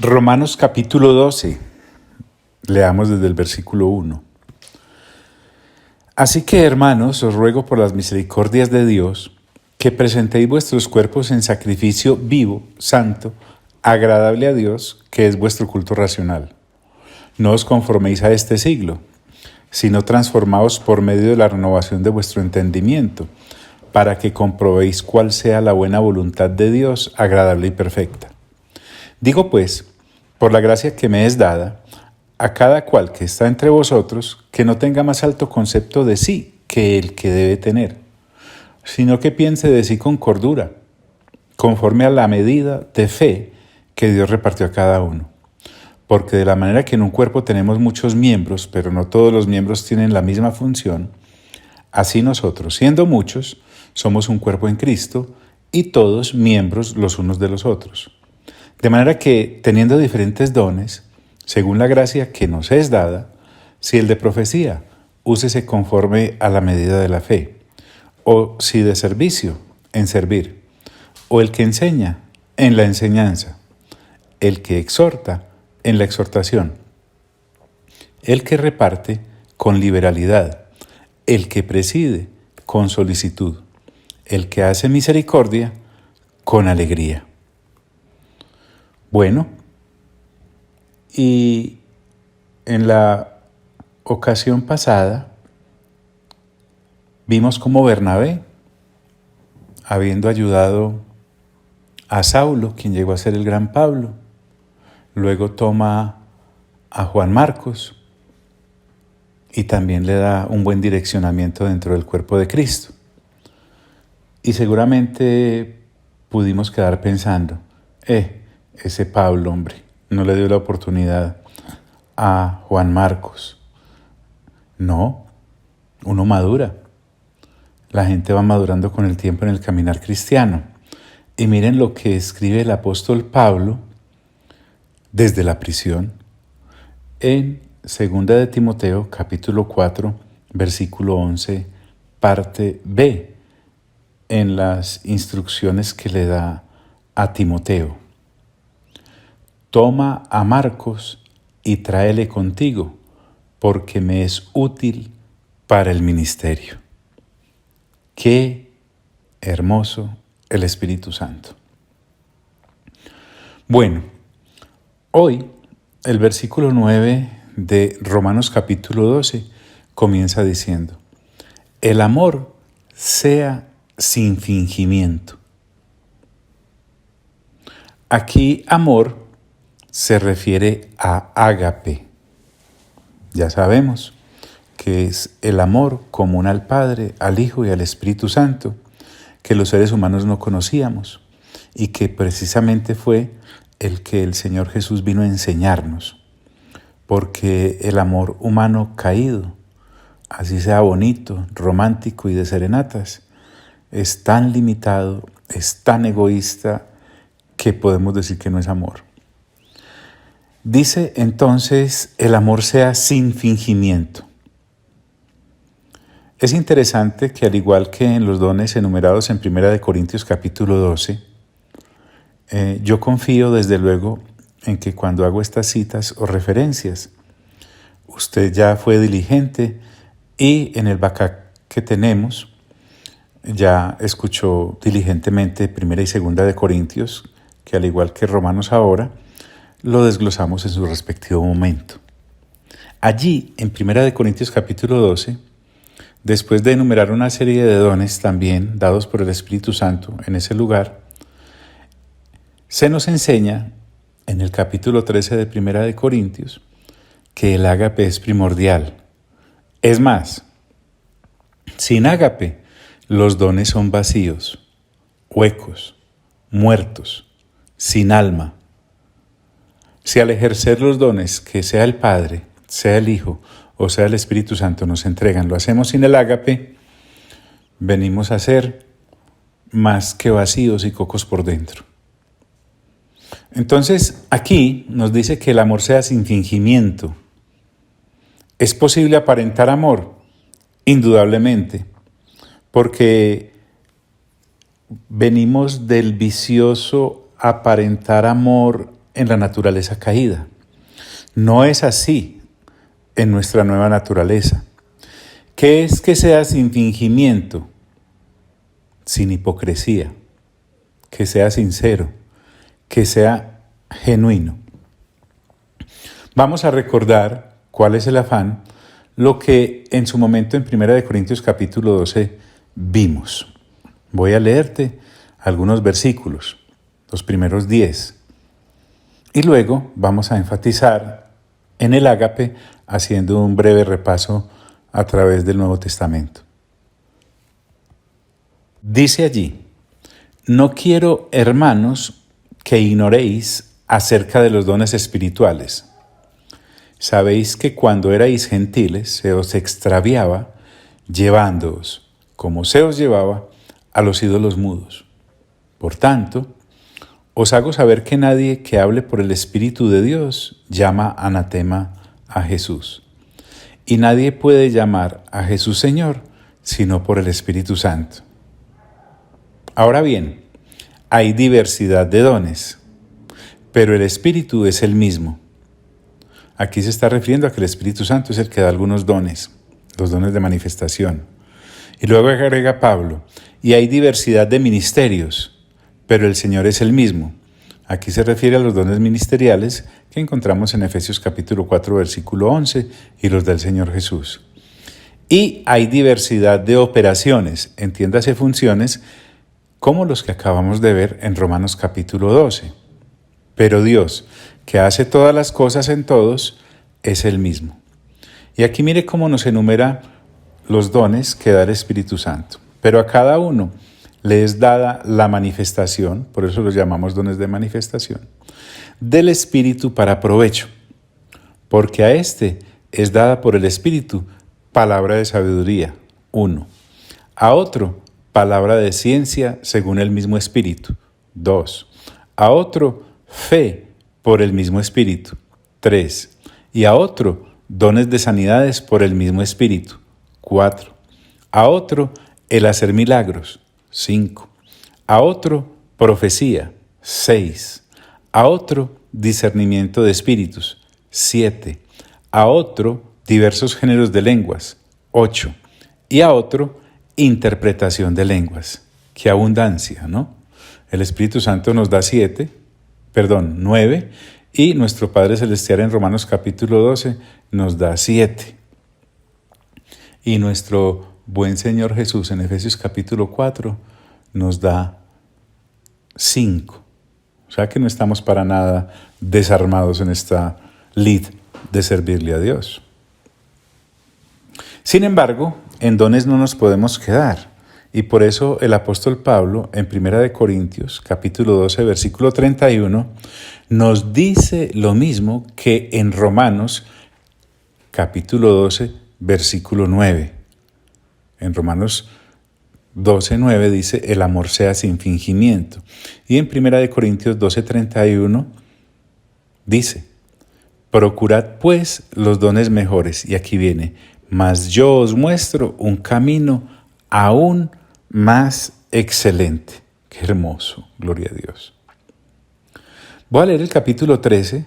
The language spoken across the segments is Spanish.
Romanos capítulo 12, leamos desde el versículo 1. Así que, hermanos, os ruego por las misericordias de Dios, que presentéis vuestros cuerpos en sacrificio vivo, santo, agradable a Dios, que es vuestro culto racional. No os conforméis a este siglo, sino transformaos por medio de la renovación de vuestro entendimiento, para que comprobéis cuál sea la buena voluntad de Dios, agradable y perfecta. Digo pues, por la gracia que me es dada, a cada cual que está entre vosotros, que no tenga más alto concepto de sí que el que debe tener, sino que piense de sí con cordura, conforme a la medida de fe que Dios repartió a cada uno. Porque de la manera que en un cuerpo tenemos muchos miembros, pero no todos los miembros tienen la misma función, así nosotros, siendo muchos, somos un cuerpo en Cristo y todos miembros los unos de los otros. De manera que, teniendo diferentes dones, según la gracia que nos es dada, si el de profecía, úsese conforme a la medida de la fe, o si de servicio, en servir, o el que enseña, en la enseñanza, el que exhorta, en la exhortación, el que reparte, con liberalidad, el que preside, con solicitud, el que hace misericordia, con alegría. Bueno, y en la ocasión pasada vimos cómo Bernabé, habiendo ayudado a Saulo, quien llegó a ser el gran Pablo, luego toma a Juan Marcos y también le da un buen direccionamiento dentro del cuerpo de Cristo. Y seguramente pudimos quedar pensando, ese Pablo, hombre, no le dio la oportunidad a Juan Marcos. No, uno madura. La gente va madurando con el tiempo en el caminar cristiano. Y miren lo que escribe el apóstol Pablo desde la prisión en 2 de Timoteo, capítulo 4, versículo 11, parte B, en las instrucciones que le da a Timoteo. Toma a Marcos y tráele contigo, porque me es útil para el ministerio. Qué hermoso el Espíritu Santo. Bueno, hoy el versículo 9 de Romanos capítulo 12 comienza diciendo: el amor sea sin fingimiento. Aquí amor se refiere a ágape. Ya sabemos que es el amor común al Padre, al Hijo y al Espíritu Santo, que los seres humanos no conocíamos y que precisamente fue el que el Señor Jesús vino a enseñarnos, porque el amor humano caído, así sea bonito, romántico y de serenatas, es tan limitado, es tan egoísta, que podemos decir que no es amor. Dice entonces, el amor sea sin fingimiento. Es interesante que al igual que en los dones enumerados en 1 Corintios capítulo 12, yo confío desde luego en que cuando hago estas citas o referencias, usted ya fue diligente y en el backup que tenemos ya escuchó diligentemente 1 y 2 de Corintios, que al igual que Romanos ahora, lo desglosamos en su respectivo momento. Allí, en 1 Corintios capítulo 12, después de enumerar una serie de dones también dados por el Espíritu Santo en ese lugar, se nos enseña en el capítulo 13 de 1 Corintios que el ágape es primordial. Es más, sin ágape los dones son vacíos, huecos, muertos, sin alma. Si al ejercer los dones que sea el Padre, sea el Hijo o sea el Espíritu Santo nos entregan, lo hacemos sin el ágape, venimos a ser más que vacíos y cocos por dentro. Entonces, aquí nos dice que el amor sea sin fingimiento. ¿Es posible aparentar amor? Indudablemente, porque venimos del vicioso aparentar amor en la naturaleza caída. No es así en nuestra nueva naturaleza, que es que sea sin fingimiento, sin hipocresía, que sea sincero, que sea genuino. Vamos a recordar cuál es el afán, lo que en su momento en 1 Corintios capítulo 12 vimos. Voy a leerte algunos versículos, los primeros 10, y luego vamos a enfatizar en el ágape haciendo un breve repaso a través del Nuevo Testamento. Dice allí: no quiero, hermanos, que ignoréis acerca de los dones espirituales. Sabéis que cuando erais gentiles se os extraviaba, llevándoos, como se os llevaba, a los ídolos mudos. Por tanto, os hago saber que nadie que hable por el Espíritu de Dios llama anatema a Jesús. Y nadie puede llamar a Jesús Señor, sino por el Espíritu Santo. Ahora bien, hay diversidad de dones, pero el Espíritu es el mismo. Aquí se está refiriendo a que el Espíritu Santo es el que da algunos dones, los dones de manifestación. Y luego agrega Pablo: y hay diversidad de ministerios, pero el Señor es el mismo. Aquí se refiere a los dones ministeriales que encontramos en Efesios capítulo 4, versículo 11, y los del Señor Jesús. Y hay diversidad de operaciones, entiéndase funciones, como los que acabamos de ver en Romanos capítulo 12. Pero Dios, que hace todas las cosas en todos, es el mismo. Y aquí mire cómo nos enumera los dones que da el Espíritu Santo. Pero a cada uno le es dada la manifestación, por eso los llamamos dones de manifestación, del Espíritu para provecho, porque a este es dada por el Espíritu palabra de sabiduría, 1. A otro, palabra de ciencia según el mismo Espíritu, 2. A otro, fe por el mismo Espíritu, 3. Y a otro, dones de sanidades por el mismo Espíritu, 4. A otro, el hacer milagros, 5. A otro, profecía, 6. A otro, discernimiento de espíritus, 7. A otro, diversos géneros de lenguas, 8. Y a otro, interpretación de lenguas. ¡Qué abundancia!, ¿no? El Espíritu Santo nos da 9, y nuestro Padre Celestial en Romanos capítulo 12 nos da 7. Y nuestro buen Señor Jesús en Efesios capítulo 4 nos da 5. O sea que no estamos para nada desarmados en esta lid de servirle a Dios. Sin embargo, en dones no nos podemos quedar. Y por eso el apóstol Pablo, en 1 Corintios, capítulo 12, versículo 31, nos dice lo mismo que en Romanos, capítulo 12, versículo 9. En Romanos 12, 9 dice: el amor sea sin fingimiento. Y en 1 Corintios 12, 31 dice: procurad pues los dones mejores. Y aquí viene: mas yo os muestro un camino aún más excelente. Qué hermoso, gloria a Dios. Voy a leer el capítulo 13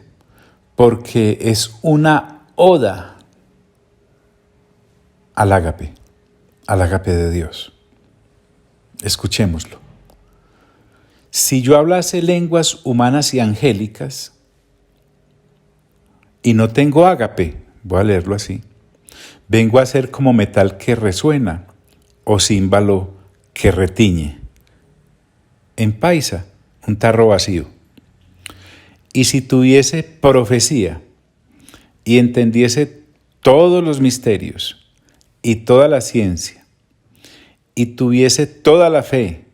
porque es una oda al ágape de Dios. Escuchémoslo. Si yo hablase lenguas humanas y angélicas y no tengo ágape, voy a leerlo así, vengo a ser como metal que resuena o címbalo que retiñe. En paisa, un tarro vacío. Y si tuviese profecía y entendiese todos los misterios y toda la ciencia y tuviese toda la fe,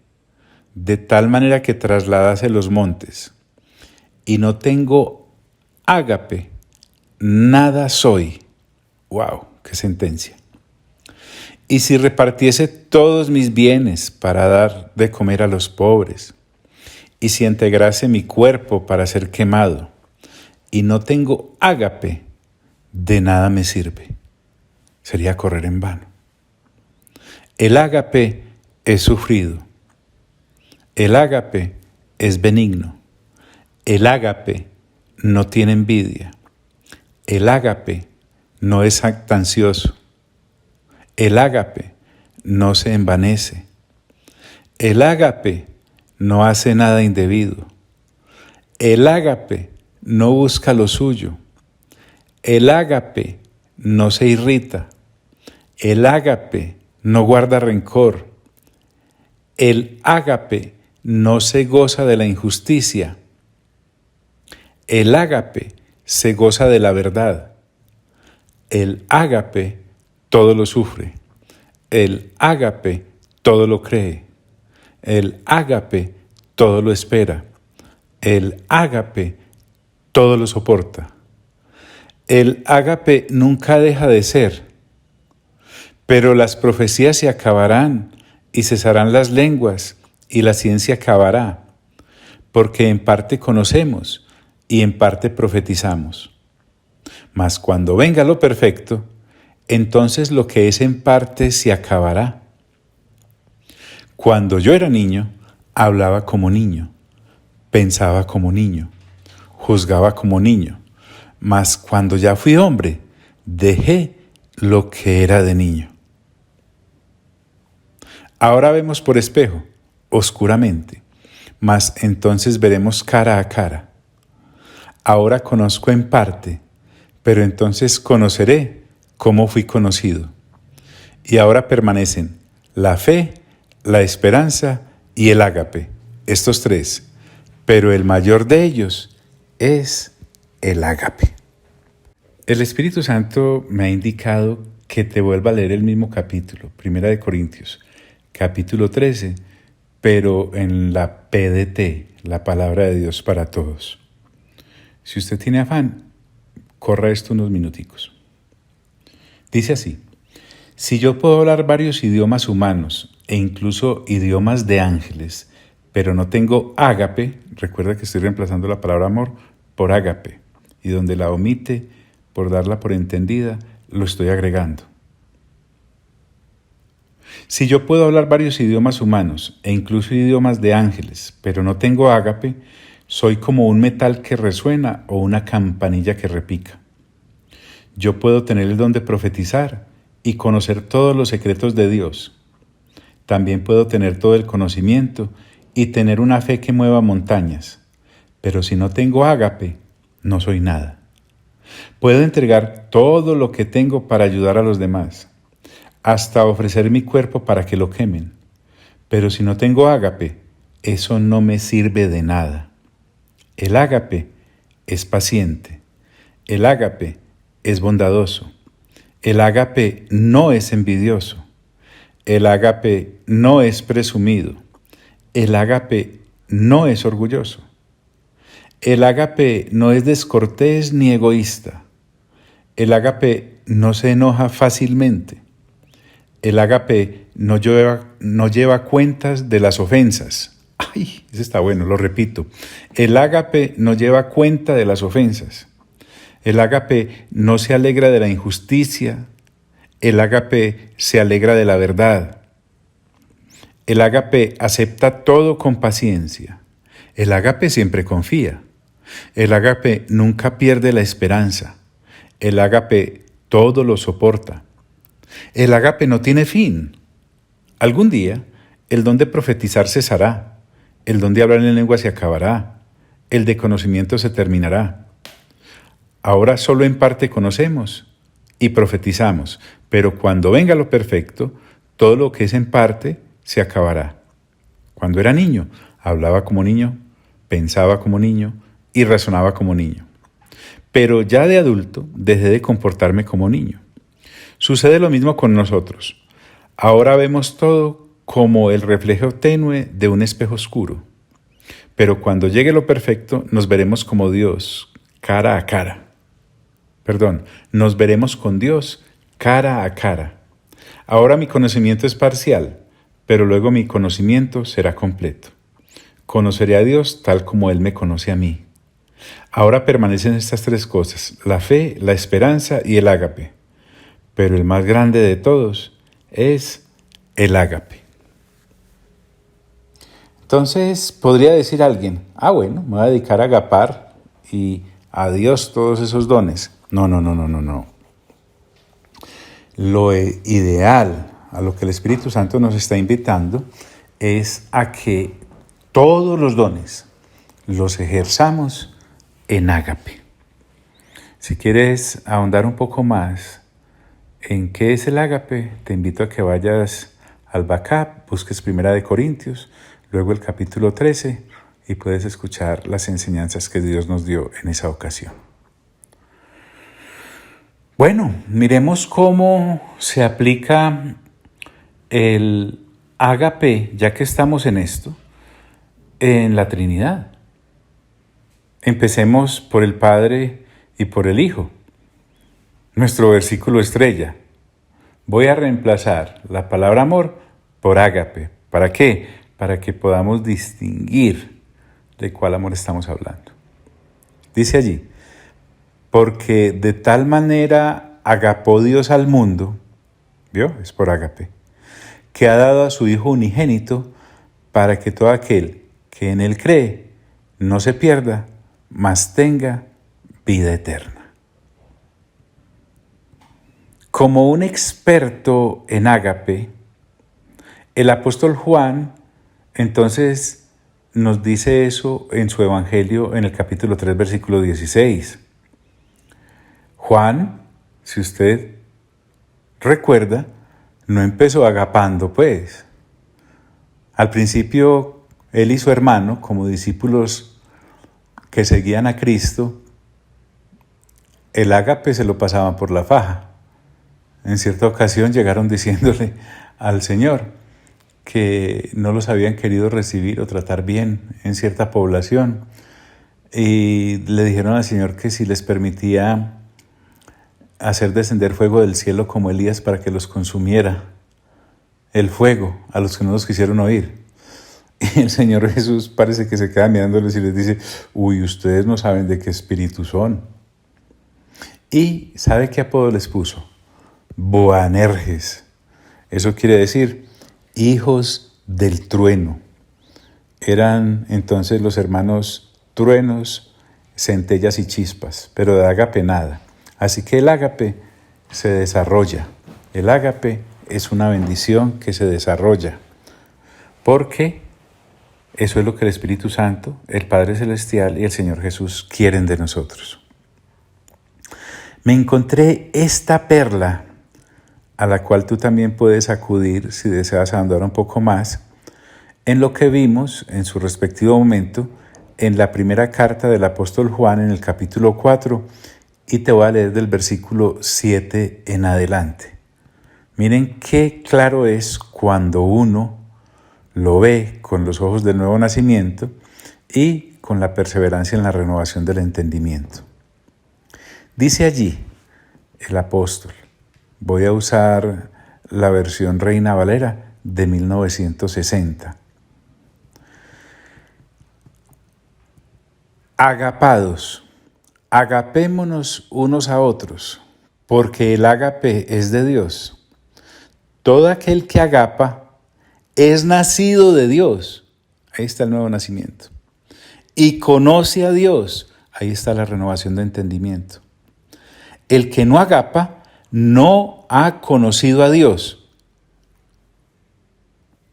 de tal manera que trasladase los montes, y no tengo ágape, nada soy. ¡Wow! ¡Qué sentencia! Y si repartiese todos mis bienes para dar de comer a los pobres, y si integrase mi cuerpo para ser quemado, y no tengo ágape, de nada me sirve. Sería correr en vano. El ágape es sufrido. El ágape es benigno. El ágape no tiene envidia. El ágape no es jactancioso. El ágape no se envanece. El ágape no hace nada indebido. El ágape no busca lo suyo. El ágape no se irrita. El ágape no guarda rencor. El ágape no se goza de la injusticia. El ágape se goza de la verdad. El ágape todo lo sufre. El ágape todo lo cree. El ágape todo lo espera. El ágape todo lo soporta. El ágape nunca deja de ser. Pero las profecías se acabarán y cesarán las lenguas y la ciencia acabará, porque en parte conocemos y en parte profetizamos. Mas cuando venga lo perfecto, entonces lo que es en parte se acabará. Cuando yo era niño, hablaba como niño, pensaba como niño, juzgaba como niño. Mas cuando ya fui hombre, dejé lo que era de niño. Ahora vemos por espejo, oscuramente, mas entonces veremos cara a cara. Ahora conozco en parte, pero entonces conoceré cómo fui conocido. Y ahora permanecen la fe, la esperanza y el ágape, estos tres, pero el mayor de ellos es el ágape. El Espíritu Santo me ha indicado que te vuelva a leer el mismo capítulo, 1 Corintios, capítulo 13, pero en la PDT, la palabra de Dios para todos. Si usted tiene afán, corra esto unos minuticos. Dice así: si yo puedo hablar varios idiomas humanos e incluso idiomas de ángeles, pero no tengo ágape, recuerda que estoy reemplazando la palabra amor por ágape, y donde la omite, por darla por entendida, lo estoy agregando. Si yo puedo hablar varios idiomas humanos e incluso idiomas de ángeles, pero no tengo ágape, soy como un metal que resuena o una campanilla que repica. Yo puedo tener el don de profetizar y conocer todos los secretos de Dios. También puedo tener todo el conocimiento y tener una fe que mueva montañas. Pero si no tengo ágape, no soy nada. Puedo entregar todo lo que tengo para ayudar a los demás, hasta ofrecer mi cuerpo para que lo quemen. Pero si no tengo ágape, eso no me sirve de nada. El ágape es paciente. El ágape es bondadoso. El ágape no es envidioso. El ágape no es presumido. El ágape no es orgulloso. El ágape no es descortés ni egoísta. El ágape no se enoja fácilmente. El ágape no lleva cuentas de las ofensas. Ay, ese está bueno, lo repito. El ágape no lleva cuenta de las ofensas. El ágape no se alegra de la injusticia. El ágape se alegra de la verdad. El ágape acepta todo con paciencia. El ágape siempre confía. El ágape nunca pierde la esperanza. El ágape todo lo soporta. El ágape no tiene fin. Algún día, el don de profetizar cesará. El don de hablar en lengua se acabará. El de conocimiento se terminará. Ahora solo en parte conocemos y profetizamos, pero cuando venga lo perfecto, todo lo que es en parte se acabará. Cuando era niño, hablaba como niño, pensaba como niño y razonaba como niño. Pero ya de adulto dejé de comportarme como niño. Sucede lo mismo con nosotros. Ahora vemos todo como el reflejo tenue de un espejo oscuro. Pero cuando llegue lo perfecto, nos veremos como Dios, cara a cara. Nos veremos con Dios cara a cara. Ahora mi conocimiento es parcial, pero luego mi conocimiento será completo. Conoceré a Dios tal como Él me conoce a mí. Ahora permanecen estas tres cosas: la fe, la esperanza y el ágape. Pero el más grande de todos es el ágape. Entonces podría decir alguien: bueno, me voy a dedicar a agapar y a Dios todos esos dones. No, no, no, no, no, no. Lo ideal, a lo que el Espíritu Santo nos está invitando, es a que todos los dones los ejerzamos en ágape. Si quieres ahondar un poco más en qué es el ágape, te invito a que vayas al backup, busques 1 Corintios, luego el capítulo 13 y puedes escuchar las enseñanzas que Dios nos dio en esa ocasión. Bueno, miremos cómo se aplica el ágape, ya que estamos en esto, en la Trinidad. Empecemos por el Padre y por el Hijo. Nuestro versículo estrella. Voy a reemplazar la palabra amor por ágape. ¿Para qué? Para que podamos distinguir de cuál amor estamos hablando. Dice allí, porque de tal manera agapó Dios al mundo, ¿vio? Es por ágape, que ha dado a su Hijo unigénito para que todo aquel que en Él cree no se pierda, mas tenga vida eterna. Como un experto en ágape, el apóstol Juan entonces nos dice eso en su evangelio en el capítulo 3, versículo 16. Juan, si usted recuerda, no empezó agapando, pues. Al principio, él y su hermano, como discípulos que seguían a Cristo, el ágape se lo pasaban por la faja. En cierta ocasión llegaron diciéndole al Señor que no los habían querido recibir o tratar bien en cierta población. Y le dijeron al Señor que si les permitía hacer descender fuego del cielo como Elías para que los consumiera el fuego a los que no los quisieron oír. Y el Señor Jesús parece que se queda mirándoles y les dice, uy, ustedes no saben de qué espíritu son. Y ¿sabe qué apodo les puso? Boanerges. Eso quiere decir hijos del trueno. Eran entonces los hermanos truenos, centellas y chispas, pero de ágape nada. Así que el ágape se desarrolla. El ágape es una bendición que se desarrolla. Porque eso es lo que el Espíritu Santo, el Padre Celestial y el Señor Jesús quieren de nosotros. Me encontré esta perla a la cual tú también puedes acudir si deseas ahondar un poco más en lo que vimos en su respectivo momento en la primera carta del apóstol Juan en el capítulo 4 y te voy a leer del versículo 7 en adelante. Miren qué claro es cuando uno lo ve con los ojos del nuevo nacimiento y con la perseverancia en la renovación del entendimiento. Dice allí el apóstol, voy a usar la versión Reina Valera de 1960. Agapados, agapémonos unos a otros, porque el ágape es de Dios. Todo aquel que agapa es nacido de Dios. Ahí está el nuevo nacimiento. Y conoce a Dios. Ahí está la renovación de entendimiento. El que no agapa no ha conocido a Dios,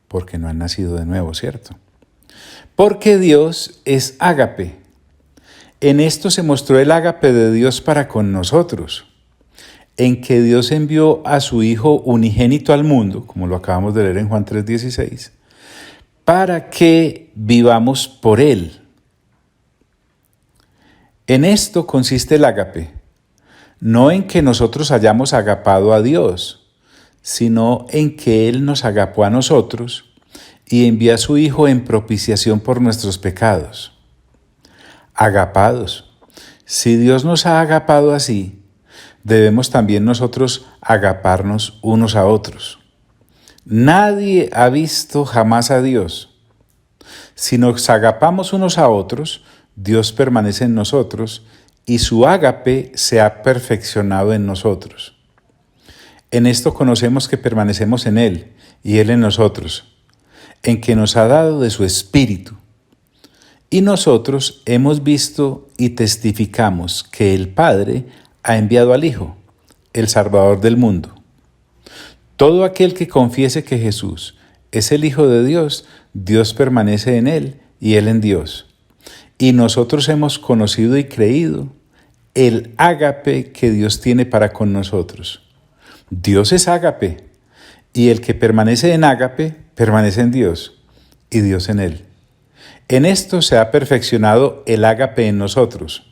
porque no han nacido de nuevo, ¿cierto? Porque Dios es ágape. En esto se mostró el ágape de Dios para con nosotros, en que Dios envió a su Hijo unigénito al mundo, como lo acabamos de leer en Juan 3:16, para que vivamos por Él. En esto consiste el ágape, no en que nosotros hayamos agapado a Dios, sino en que Él nos agapó a nosotros y envió a su Hijo en propiciación por nuestros pecados. Agapados. Si Dios nos ha agapado así, debemos también nosotros agaparnos unos a otros. Nadie ha visto jamás a Dios. Si nos agapamos unos a otros, Dios permanece en nosotros y su ágape se ha perfeccionado en nosotros. En esto conocemos que permanecemos en Él y Él en nosotros, en que nos ha dado de su Espíritu. Y nosotros hemos visto y testificamos que el Padre ha enviado al Hijo, el Salvador del mundo. Todo aquel que confiese que Jesús es el Hijo de Dios, Dios permanece en él y él en Dios. Y nosotros hemos conocido y creído el ágape que Dios tiene para con nosotros. Dios es ágape, y el que permanece en ágape permanece en Dios y Dios en él. En esto se ha perfeccionado el ágape en nosotros,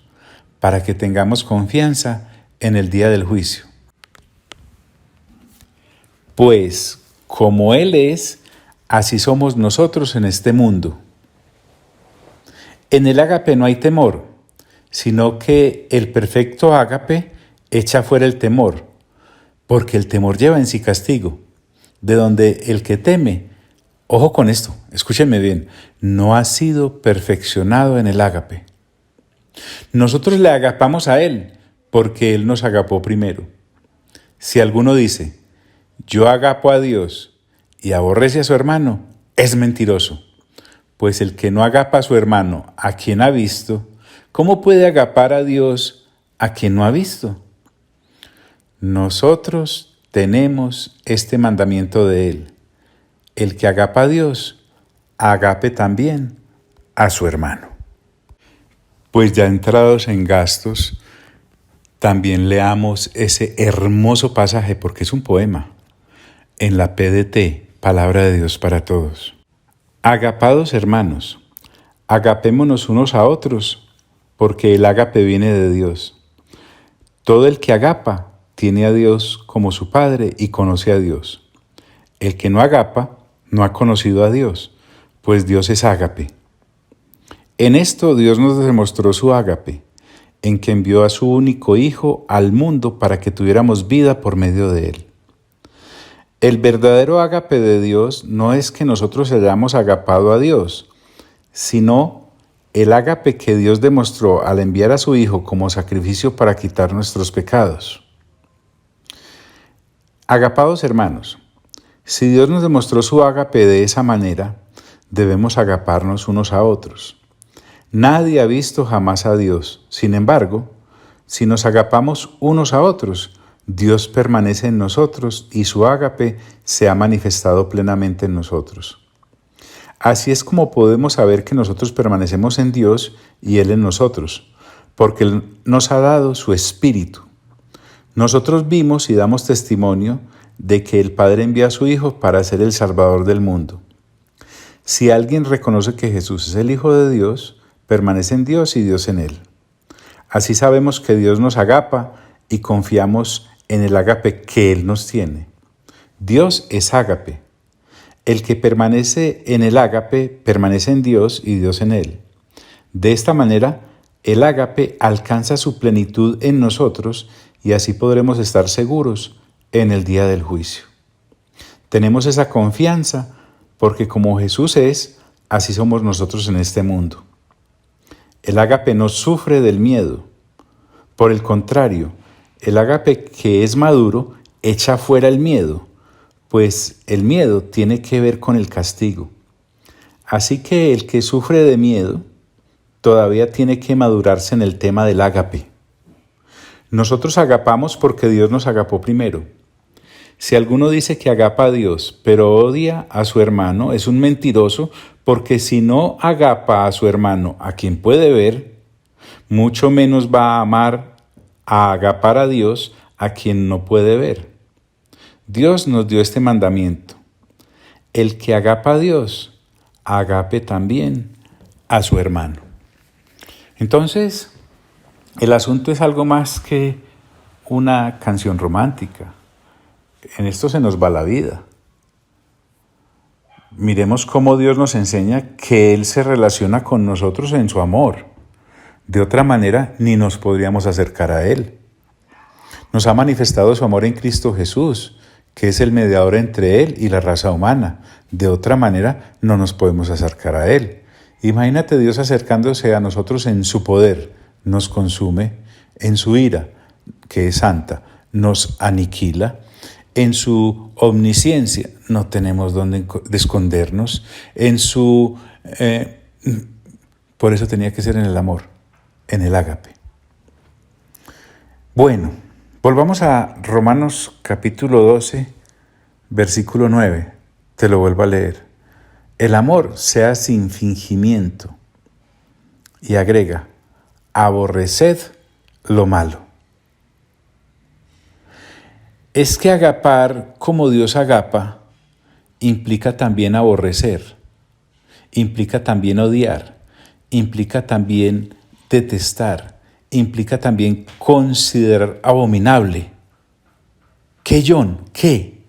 para que tengamos confianza en el día del juicio. Pues, como Él es, así somos nosotros en este mundo. En el ágape no hay temor, sino que el perfecto ágape echa fuera el temor, porque el temor lleva en sí castigo, de donde el que teme, ojo con esto, escúchenme bien, no ha sido perfeccionado en el ágape. Nosotros le agapamos a Él, porque Él nos agapó primero. Si alguno dice, yo agapo a Dios y aborrece a su hermano, es mentiroso. Pues el que no agapa a su hermano, a quien ha visto, ¿cómo puede agapar a Dios a quien no ha visto? Nosotros tenemos este mandamiento de Él. El que agapa a Dios, agape también a su hermano. Pues ya entrados en gastos, también leamos ese hermoso pasaje, porque es un poema, en la PDT, Palabra de Dios para Todos. Agapados hermanos, agapémonos unos a otros, porque el ágape viene de Dios. Todo el que agapa tiene a Dios como su Padre y conoce a Dios. El que no agapa no ha conocido a Dios, pues Dios es ágape. En esto Dios nos demostró su ágape, en que envió a su único Hijo al mundo para que tuviéramos vida por medio de Él. El verdadero ágape de Dios no es que nosotros hayamos agapado a Dios, sino el ágape que Dios demostró al enviar a su Hijo como sacrificio para quitar nuestros pecados. Agapados hermanos, si Dios nos demostró su ágape de esa manera, debemos agaparnos unos a otros. Nadie ha visto jamás a Dios. Sin embargo, si nos agapamos unos a otros, Dios permanece en nosotros y su ágape se ha manifestado plenamente en nosotros. Así es como podemos saber que nosotros permanecemos en Dios y Él en nosotros, porque Él nos ha dado su Espíritu. Nosotros vimos y damos testimonio de que el Padre envía a su Hijo para ser el Salvador del mundo. Si alguien reconoce que Jesús es el Hijo de Dios, permanece en Dios y Dios en él. Así sabemos que Dios nos agapa y confiamos en el ágape que Él nos tiene. Dios es ágape. El que permanece en el ágape permanece en Dios y Dios en él. De esta manera, el ágape alcanza su plenitud en nosotros y así podremos estar seguros en el día del juicio. Tenemos esa confianza porque como Jesús es, así somos nosotros en este mundo. El ágape no sufre del miedo. Por el contrario, el ágape que es maduro echa fuera el miedo, pues el miedo tiene que ver con el castigo. Así que el que sufre de miedo todavía tiene que madurarse en el tema del ágape. Nosotros agapamos porque Dios nos agapó primero. Si alguno dice que agapa a Dios, pero odia a su hermano, es un mentiroso, porque si no agapa a su hermano, a quien puede ver, mucho menos va a amar a agapar a Dios, a quien no puede ver. Dios nos dio este mandamiento. El que agapa a Dios, agape también a su hermano. Entonces, el asunto es algo más que una canción romántica. En esto se nos va la vida. Miremos cómo Dios nos enseña que Él se relaciona con nosotros en su amor. De otra manera, ni nos podríamos acercar a Él. Nos ha manifestado su amor en Cristo Jesús, que es el mediador entre Él y la raza humana. De otra manera, no nos podemos acercar a Él. Imagínate Dios acercándose a nosotros en su poder. Nos consume, en su ira, que es santa, nos aniquila. En su omnisciencia no tenemos dónde escondernos. En su Por eso tenía que ser en el amor, en el ágape. Bueno, volvamos a Romanos capítulo 12, versículo 9. Te lo vuelvo a leer. El amor sea sin fingimiento. Y agrega, aborreced lo malo. Es que agapar como Dios agapa implica también aborrecer, implica también odiar, implica también detestar, implica también considerar abominable. ¿Qué, John? ¿Qué?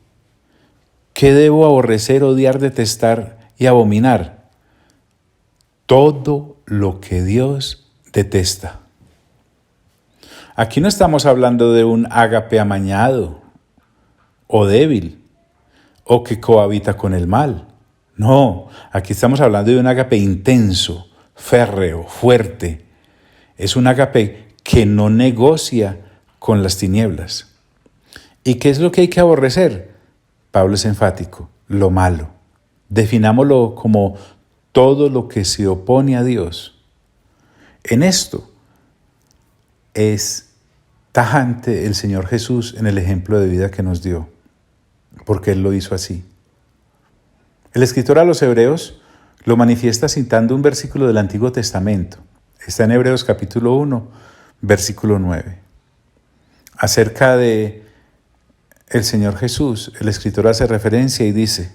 ¿Qué debo aborrecer, odiar, detestar y abominar? Todo lo que Dios detesta. Aquí no estamos hablando de un ágape amañado o débil o que cohabita con el mal. No, aquí estamos hablando de un ágape intenso, férreo, fuerte. Es un ágape que no negocia con las tinieblas. ¿Y qué es lo que hay que aborrecer? Pablo es enfático, lo malo. Definámoslo como todo lo que se opone a Dios. En esto es tajante el Señor Jesús en el ejemplo de vida que nos dio, porque Él lo hizo así. El escritor a los Hebreos lo manifiesta citando un versículo del Antiguo Testamento. Está en Hebreos capítulo 1, versículo 9. Acerca de el Señor Jesús, el escritor hace referencia y dice,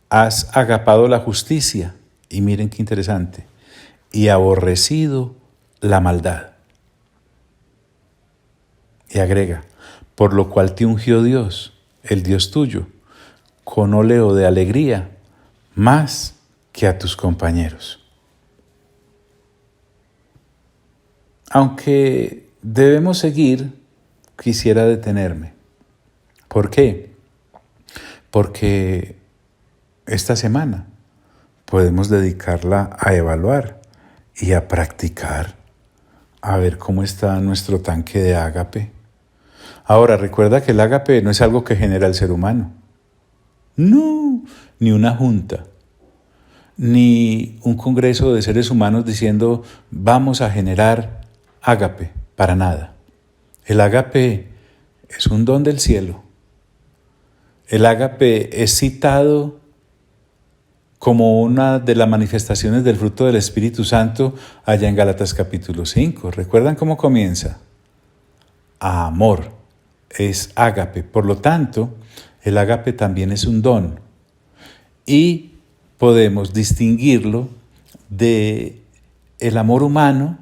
has agapado la justicia, y miren qué interesante, y aborrecido la maldad. Y agrega, por lo cual te ungió Dios, el Dios tuyo, con óleo de alegría, más que a tus compañeros. Aunque debemos seguir, quisiera detenerme. ¿Por qué? Porque esta semana podemos dedicarla a evaluar y a practicar, a ver cómo está nuestro tanque de ágape. Ahora, recuerda que el ágape no es algo que genera el ser humano. No, ni una junta, ni un congreso de seres humanos diciendo vamos a generar ágape, para nada. El ágape es un don del cielo. El ágape es citado como una de las manifestaciones del fruto del Espíritu Santo allá en Gálatas capítulo 5. ¿Recuerdan cómo comienza? Amor, es ágape. Por lo tanto, el ágape también es un don. Y podemos distinguirlo de el amor humano,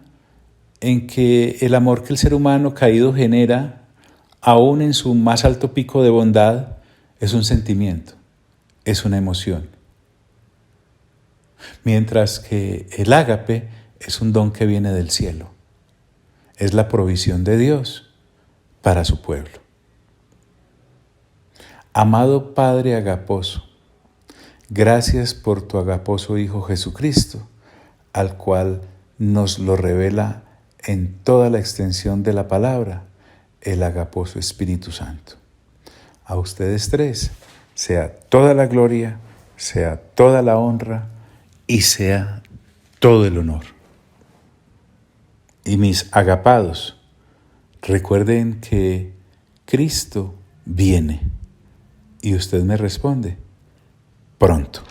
en que el amor que el ser humano caído genera, aún en su más alto pico de bondad, es un sentimiento, es una emoción. Mientras que el ágape es un don que viene del cielo. Es la provisión de Dios para su pueblo. Amado Padre agaposo, gracias por tu agaposo Hijo Jesucristo, al cual nos lo revela en toda la extensión de la palabra, el agaposo Espíritu Santo. A ustedes tres sea toda la gloria, sea toda la honra y sea todo el honor. Y mis agapados, recuerden que Cristo viene y usted me responde pronto.